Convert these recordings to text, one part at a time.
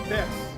Pers.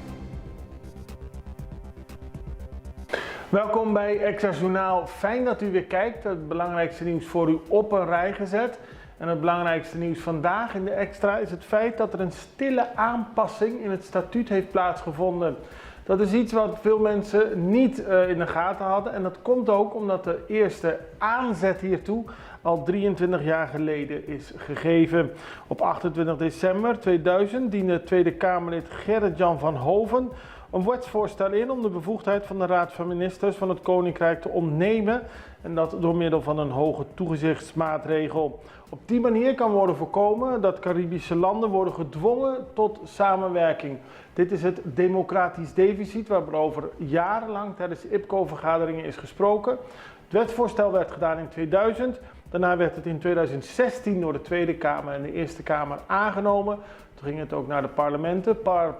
Welkom bij Extra Journaal. Fijn dat u weer kijkt. Het belangrijkste nieuws voor u op een rij gezet. En het belangrijkste nieuws vandaag in de Extra is het feit dat er een stille aanpassing in het statuut heeft plaatsgevonden. Dat is iets wat veel mensen niet in de gaten hadden. En dat komt ook omdat de eerste aanzet hiertoe al 23 jaar geleden is gegeven. Op 28 december 2000 diende Tweede Kamerlid Gerrit-Jan van Hoven een wetsvoorstel in om de bevoegdheid van de Raad van Ministers van het Koninkrijk te ontnemen. En dat door middel van een hoge toezichtsmaatregel. Op die manier kan worden voorkomen dat Caribische landen worden gedwongen tot samenwerking. Dit is het democratisch deficit waarover jarenlang tijdens de IPCO-vergaderingen is gesproken. Het wetsvoorstel werd gedaan in 2000. Daarna werd het in 2016 door de Tweede Kamer en de Eerste Kamer aangenomen. Toen ging het ook naar de parlementen.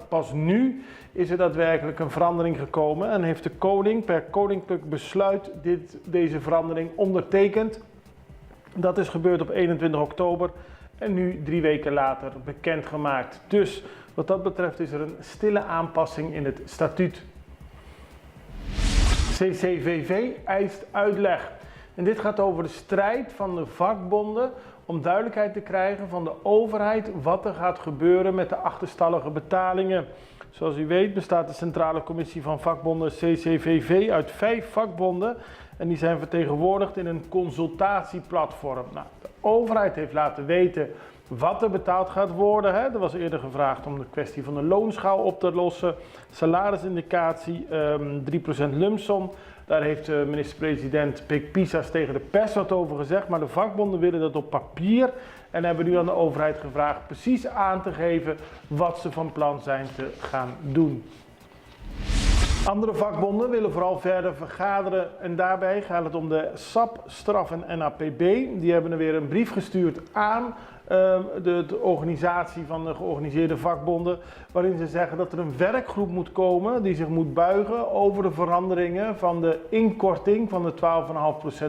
Pas nu is er daadwerkelijk een verandering gekomen en heeft de koning per koninklijk besluit deze verandering ondertekend. Dat is gebeurd op 21 oktober en nu 3 weken later bekendgemaakt. Dus wat dat betreft is er een stille aanpassing in het statuut. CCVV eist uitleg. En dit gaat over de strijd van de vakbonden om duidelijkheid te krijgen van de overheid wat er gaat gebeuren met de achterstallige betalingen. Zoals u weet bestaat de Centrale Commissie van Vakbonden CCVV uit 5 vakbonden en die zijn vertegenwoordigd in een consultatieplatform. Nou, de overheid heeft laten weten wat er betaald gaat worden. Er was eerder gevraagd om de kwestie van de loonschaal op te lossen, salarisindicatie, 3% lumpsom. Daar heeft minister-president Pik Pisas tegen de pers wat over gezegd, maar de vakbonden willen dat op papier en hebben nu aan de overheid gevraagd precies aan te geven wat ze van plan zijn te gaan doen. Andere vakbonden willen vooral verder vergaderen en daarbij gaat het om de SAP, STRAF en NAPB. Die hebben er weer een brief gestuurd aan de organisatie van de georganiseerde vakbonden, waarin ze zeggen dat er een werkgroep moet komen die zich moet buigen over de veranderingen van de inkorting van de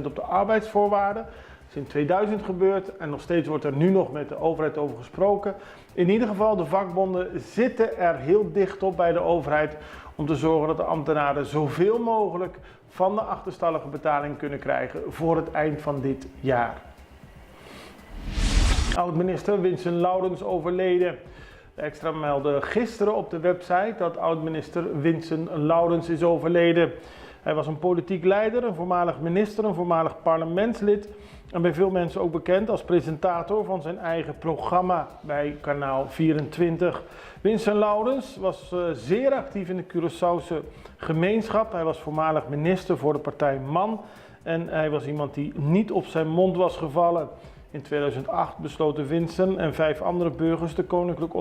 12,5% op de arbeidsvoorwaarden. Dat is in 2000 gebeurd en nog steeds wordt er nu nog met de overheid over gesproken. In ieder geval, de vakbonden zitten er heel dicht op bij de overheid om te zorgen dat de ambtenaren zoveel mogelijk van de achterstallige betaling kunnen krijgen voor het eind van dit jaar. Oud-minister Winston Laurens overleden. De Extra meldde gisteren op de website dat oud-minister Winston Laurens is overleden. Hij was een politiek leider, een voormalig minister, een voormalig parlementslid en bij veel mensen ook bekend als presentator van zijn eigen programma bij Kanaal 24. Winston Laurens was zeer actief in de Curaçaose gemeenschap. Hij was voormalig minister voor de partij MAN en hij was iemand die niet op zijn mond was gevallen. In 2008 besloten Winston en 5 andere burgers de koninklijke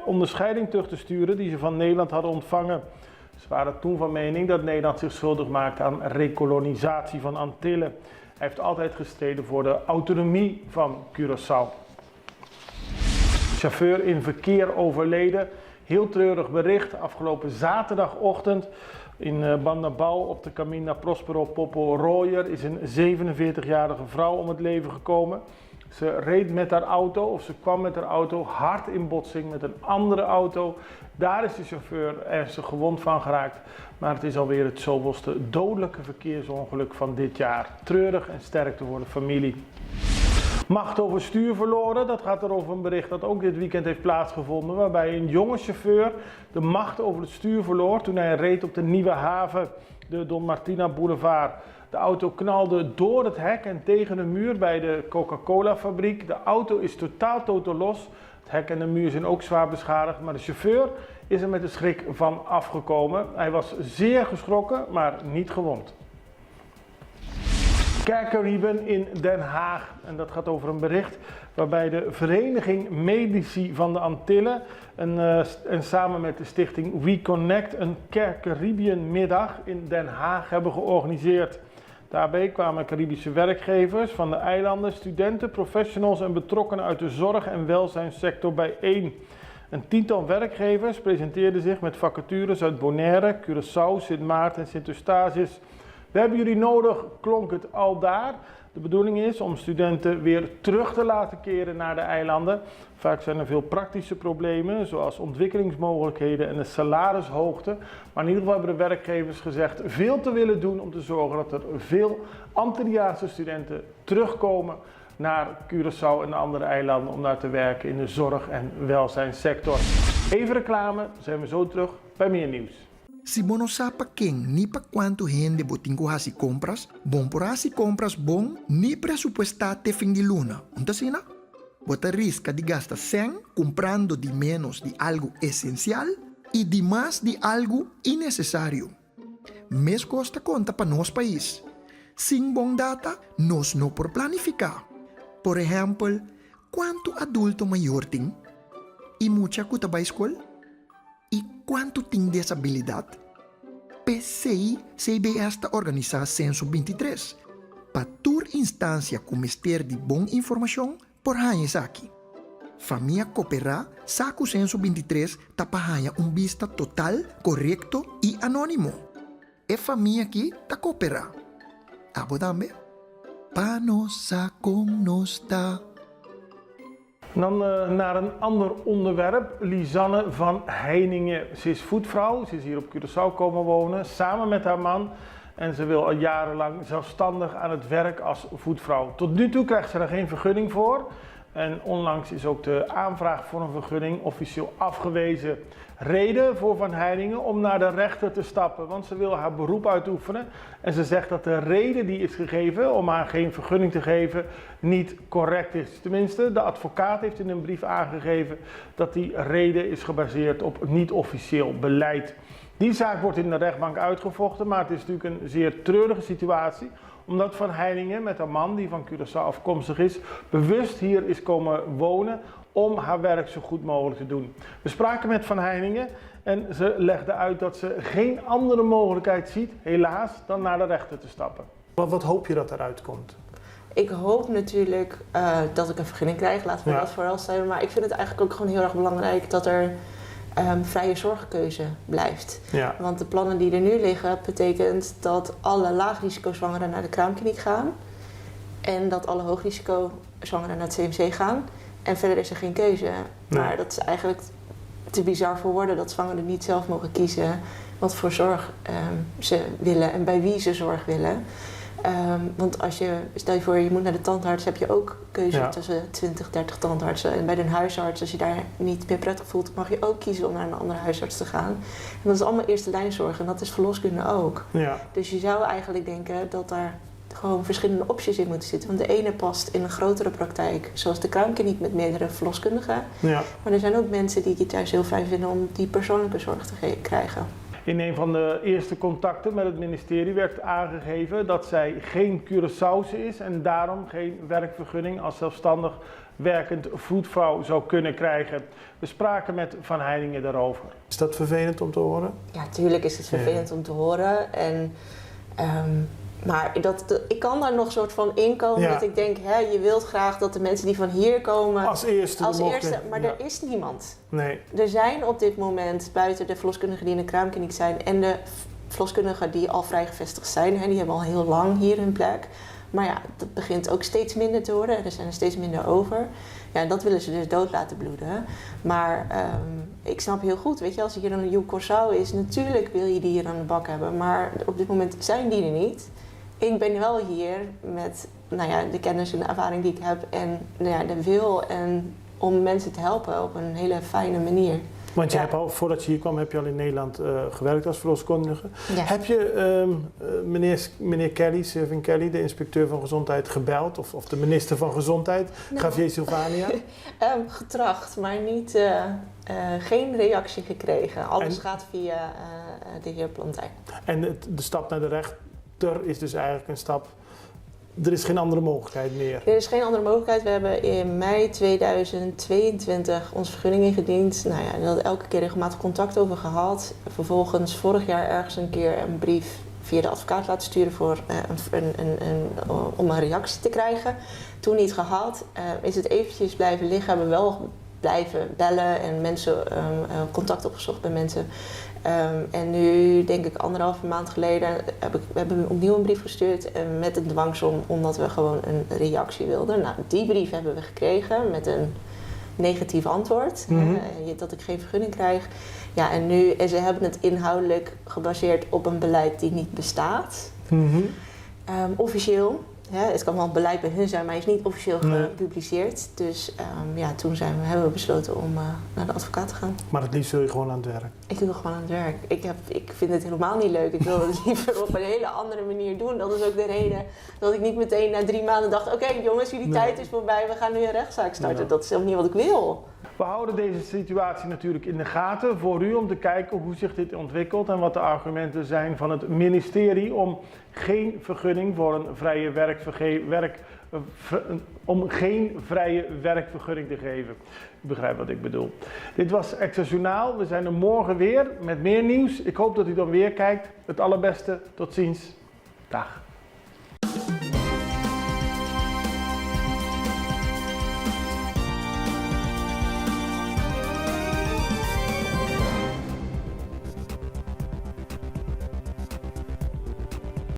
onderscheiding terug te sturen die ze van Nederland hadden ontvangen. Ze waren toen van mening dat Nederland zich schuldig maakte aan rekolonisatie van Antillen. Hij heeft altijd gestreden voor de autonomie van Curaçao. Chauffeur in verkeer overleden. Heel treurig bericht. Afgelopen zaterdagochtend in Bandabau op de Camina Prospero Popo Royer is een 47-jarige vrouw om het leven gekomen. Ze reed met haar auto, of ze kwam met haar auto, hard in botsing met een andere auto. Daar is de chauffeur ernstig gewond van geraakt. Maar het is alweer het zoveelste dodelijke verkeersongeluk van dit jaar. Treurig en sterkte voor de familie. Macht over stuur verloren, dat gaat erover een bericht dat ook dit weekend heeft plaatsgevonden. Waarbij een jonge chauffeur de macht over het stuur verloor toen hij reed op de Nieuwe Haven, de Don Martina Boulevard. De auto knalde door het hek en tegen de muur bij de Coca-Cola fabriek. De auto is totaal los. Het hek en de muur zijn ook zwaar beschadigd, maar de chauffeur is er met de schrik van afgekomen. Hij was zeer geschrokken, maar niet gewond. Kerkerieben in Den Haag. En dat gaat over een bericht waarbij de Vereniging Medici van de Antillen en samen met de stichting We Connect een Kerkeribienmiddag in Den Haag hebben georganiseerd. Daarbij kwamen Caribische werkgevers van de eilanden, studenten, professionals en betrokkenen uit de zorg- en welzijnssector bijeen. Een tiental werkgevers presenteerden zich met vacatures uit Bonaire, Curaçao, Sint Maarten en Sint Eustatius. We hebben jullie nodig, klonk het aldaar. De De bedoeling is om studenten weer terug te laten keren naar de eilanden. Vaak zijn er veel praktische problemen, zoals ontwikkelingsmogelijkheden en de salarishoogte. Maar in ieder geval hebben de werkgevers gezegd veel te willen doen om te zorgen dat er veel Antilliaanse studenten terugkomen naar Curaçao en de andere eilanden om daar te werken in de zorg- en welzijnssector. Even reclame, zijn we zo terug bij meer nieuws. Si bono sapa king ni pa quanto gente botingo hasi compras, bon por hasi compras bon ni presupuestate fin di luna. Untasina? Bota risca di gasta 100 comprando di menos di algo esencial y di más di algo innecesario. Mes costa conta pa nos país. Sin bon data, nos no por planificar. Por ejemplo, quanto adulto mayor ting? Y mucha kuta ba escola? E quanto tem disabilidade? PCI CBS está organizar Censo 23 para tur instância com mister de boa informação por hanhas aqui. Família cooperar, saco Censo 23 tá para vista total, correto e anônimo. E família aqui tá cooperar. Abodambe? Pa nossa como nos tá. Dan naar een ander onderwerp. Lisanne van Heiningen. Ze is voetvrouw, ze is hier op Curaçao komen wonen, samen met haar man. En ze wil al jarenlang zelfstandig aan het werk als voetvrouw. Tot nu toe krijgt ze er geen vergunning voor. En onlangs is ook de aanvraag voor een vergunning officieel afgewezen. Reden voor Van Heiningen om naar de rechter te stappen, want ze wil haar beroep uitoefenen. En ze zegt dat de reden die is gegeven om haar geen vergunning te geven niet correct is. Tenminste, de advocaat heeft in een brief aangegeven dat die reden is gebaseerd op niet-officieel beleid. Die zaak wordt in de rechtbank uitgevochten, maar het is natuurlijk een zeer treurige situatie. Omdat Van Heiningen met haar man, die van Curaçao afkomstig is, bewust hier is komen wonen om haar werk zo goed mogelijk te doen. We spraken met Van Heiningen en ze legde uit dat ze geen andere mogelijkheid ziet, helaas, dan naar de rechter te stappen. Wat hoop je dat eruit komt? Ik hoop natuurlijk dat ik een vergunning krijg, laten we dat vooral stellen. Maar ik vind het eigenlijk ook gewoon heel erg belangrijk dat er vrije zorgkeuze blijft. Ja. Want de plannen die er nu liggen betekent dat alle laagrisicozwangeren naar de kraamkliniek gaan. En dat alle hoogrisicozwangeren naar het CMC gaan. En verder is er geen keuze. Nee. Maar dat is eigenlijk te bizar voor woorden dat zwangeren niet zelf mogen kiezen wat voor zorg ze willen en bij wie ze zorg willen. Want als je, stel je voor je moet naar de tandarts, heb je ook keuze tussen 20, 30 tandartsen. En bij de huisarts, als je daar niet meer prettig voelt, mag je ook kiezen om naar een andere huisarts te gaan. En dat is allemaal eerste lijnzorg en dat is verloskunde ook. Ja. Dus je zou eigenlijk denken dat daar gewoon verschillende opties in moeten zitten. Want de ene past in een grotere praktijk, zoals de kraamkliniek met meerdere verloskundigen. Ja. Maar er zijn ook mensen die het juist heel fijn vinden om die persoonlijke zorg te krijgen. In een van de eerste contacten met het ministerie werd aangegeven dat zij geen Curaçaose is en daarom geen werkvergunning als zelfstandig werkend voetvrouw zou kunnen krijgen. We spraken met Van Heiningen daarover. Is dat vervelend om te horen? Ja, tuurlijk is het vervelend om te horen. En, maar ik kan daar nog een soort van inkomen dat ik denk, je wilt graag dat de mensen die van hier komen als eerste maar er is niemand. Nee. Er zijn op dit moment buiten de verloskundigen die in de kraamkliniek zijn en de verloskundigen die al vrij gevestigd zijn, die hebben al heel lang hier hun plek. Maar ja, dat begint ook steeds minder te worden. Er zijn er steeds minder over. Ja, en dat willen ze dus dood laten bloeden. Maar ik snap heel goed, weet je, als hier een Curaçao is, natuurlijk wil je die hier aan de bak hebben. Maar op dit moment zijn die er niet. Ik ben wel hier met de kennis en de ervaring die ik heb en de wil om mensen te helpen op een hele fijne manier. Want je hebt al, voordat je hier kwam, heb je al in Nederland gewerkt als verloskundige. Ja. Heb je meneer Kelly, Sylvain Kelly, de inspecteur van gezondheid, gebeld? Of de minister van Gezondheid, Javier Silvania? Getracht, maar niet, geen reactie gekregen. Alles gaat via de heer Plantijn. En de stap naar de rechter is dus eigenlijk een stap. Er is geen andere mogelijkheid meer? Er is geen andere mogelijkheid. We hebben in mei 2022 onze vergunning ingediend. Daar hadden we elke keer regelmatig contact over gehad. Vervolgens vorig jaar ergens een keer een brief via de advocaat laten sturen om een reactie te krijgen. Toen niet gehad. Is het eventjes blijven liggen. Hebben we wel blijven bellen en mensen contact opgezocht bij mensen. En nu, denk ik 1,5 maand geleden, hebben we opnieuw een brief gestuurd met een dwangsom, omdat we gewoon een reactie wilden. Nou, die brief hebben we gekregen met een negatief antwoord, dat ik geen vergunning krijg. Ja, en ze hebben het inhoudelijk gebaseerd op een beleid die niet bestaat. Officieel. Het kan wel een beleid bij hun zijn, maar hij is niet officieel gepubliceerd. Dus toen hebben we besloten om naar de advocaat te gaan. Maar het liefst wil je gewoon aan het werk? Ik wil gewoon aan het werk. Ik vind het helemaal niet leuk. Ik wil het liever op een hele andere manier doen. Dat is ook de reden dat ik niet meteen na 3 maanden dacht... Oké, jongens, jullie tijd is voorbij, we gaan nu een rechtszaak starten. Dat is helemaal niet wat ik wil. We houden deze situatie natuurlijk in de gaten voor u om te kijken hoe zich dit ontwikkelt en wat de argumenten zijn van het ministerie om geen vergunning voor een vrije werkvergunning te geven. U begrijpt wat ik bedoel. Dit was Extra Journaal. We zijn er morgen weer met meer nieuws. Ik hoop dat u dan weer kijkt. Het allerbeste. Tot ziens. Dag.